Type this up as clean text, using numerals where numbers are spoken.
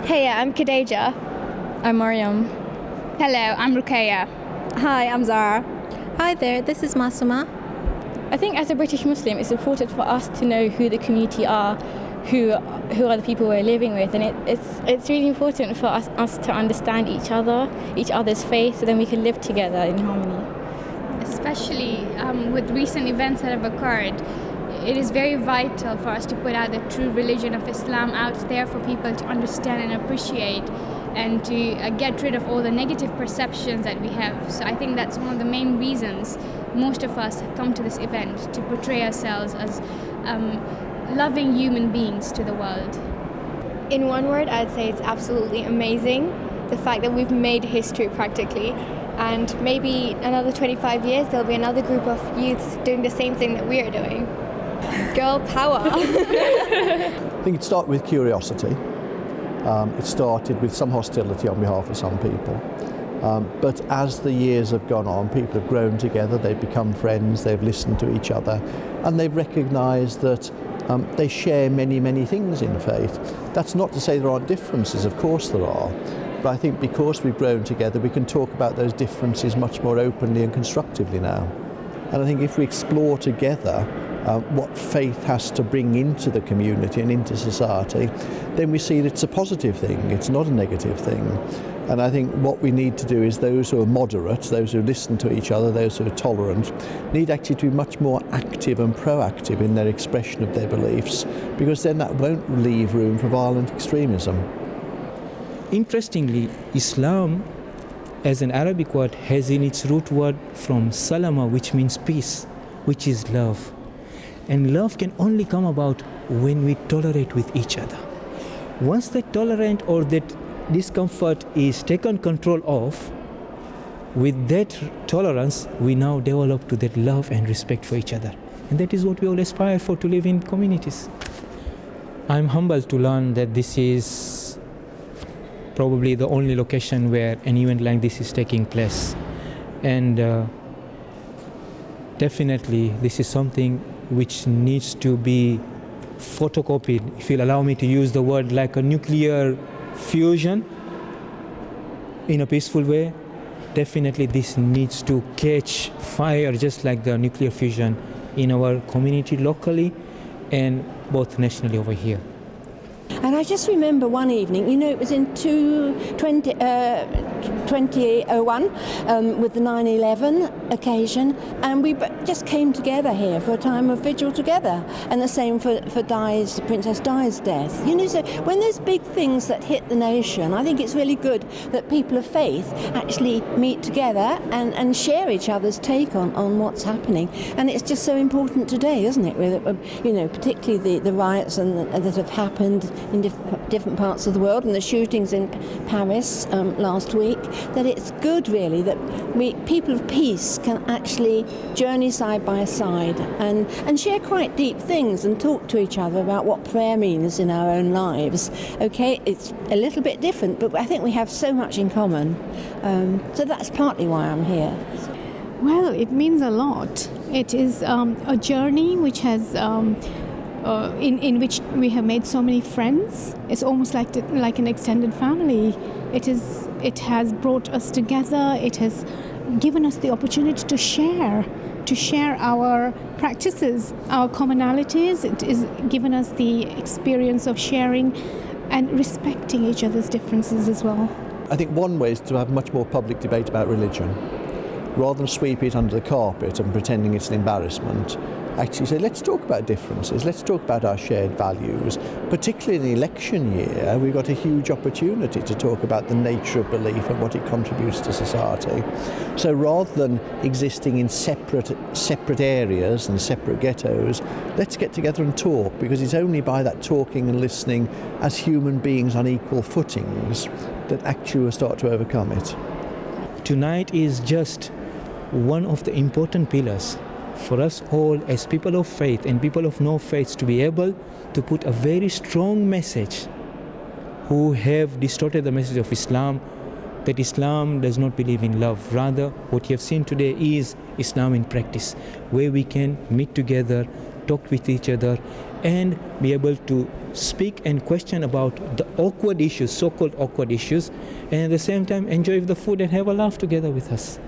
Hey, I'm Kadeja. I'm Mariam. Hello, I'm Ruqayya. Hi, I'm Zara. Hi there, this is Masuma. I think as a British Muslim, it's important for us to know who the community are, who are the people we're living with, and it's really important for us to understand each other's faith, so then we can live together in harmony. Especially with recent events that have occurred, it is very vital for us to put out the true religion of Islam out there for people to understand and appreciate, and to get rid of all the negative perceptions that we have. So I think that's one of the main reasons most of us have come to this event, to portray ourselves as loving human beings to the world. In one word, I'd say it's absolutely amazing. The fact that we've made history practically, and maybe another 25 years there'll be another group of youths doing the same thing that we are doing. Girl power. I think it started with curiosity. It started with some hostility on behalf of some people. But as the years have gone on, people have grown together, they've become friends, they've listened to each other, and they've recognised that they share many, many things in faith. That's not to say there aren't differences, of course there are. But I think because we've grown together, we can talk about those differences much more openly and constructively now. And I think if we explore together what faith has to bring into the community and into society, then we see that it's a positive thing, it's not a negative thing. And I think what we need to do is those who are moderate, those who listen to each other, those who are tolerant, need actually to be much more active and proactive in their expression of their beliefs, because then that won't leave room for violent extremism. Interestingly, Islam as an Arabic word has in its root word from salama, which means peace, which is love. And love can only come about when we tolerate with each other. Once that tolerance or that discomfort is taken control of, with that tolerance, we now develop to that love and respect for each other. And that is what we all aspire for, to live in communities. I'm humbled to learn that this is probably the only location where an event like this is taking place. And definitely this is something which needs to be photocopied, if you'll allow me to use the word, like a nuclear fusion in a peaceful way. Definitely this needs to catch fire just like the nuclear fusion in our community locally and both nationally over here. And I just remember one evening, it was in 2001 with the 9/11 occasion, and we just came together here for a time of vigil together, and the same for Princess Di's death. So when there's big things that hit the nation, I think it's really good that people of faith actually meet together and share each other's take on what's happening. And it's just so important today, isn't it? With, particularly the riots that have happened in different parts of the world, and the shootings in Paris last week, that it's good really that people of peace can actually journey side by side and share quite deep things and talk to each other about what prayer means in our own lives. Okay, it's a little bit different, but I think we have so much in common. So that's partly why I'm here. Well, it means a lot. It is a journey which has in which we have made so many friends. It's almost like an extended family. It has brought us together. It has given us the opportunity to share our practices, our commonalities. It has given us the experience of sharing and respecting each other's differences as well. I think one way is to have much more public debate about religion. Rather than sweep it under the carpet and pretending it's an embarrassment, actually say, let's talk about differences, let's talk about our shared values. Particularly in the election year, we've got a huge opportunity to talk about the nature of belief and what it contributes to society. So rather than existing in separate areas and separate ghettos, let's get together and talk, because it's only by that talking and listening as human beings on equal footings that actually we'll start to overcome it. Tonight is just one of the important pillars for us all as people of faith and people of no faith to be able to put a very strong message who have distorted the message of Islam, that Islam does not believe in love. Rather, what you have seen today is Islam in practice, where we can meet together, talk with each other, and be able to speak and question about the awkward issues, so-called awkward issues, and at the same time enjoy the food and have a laugh together with us.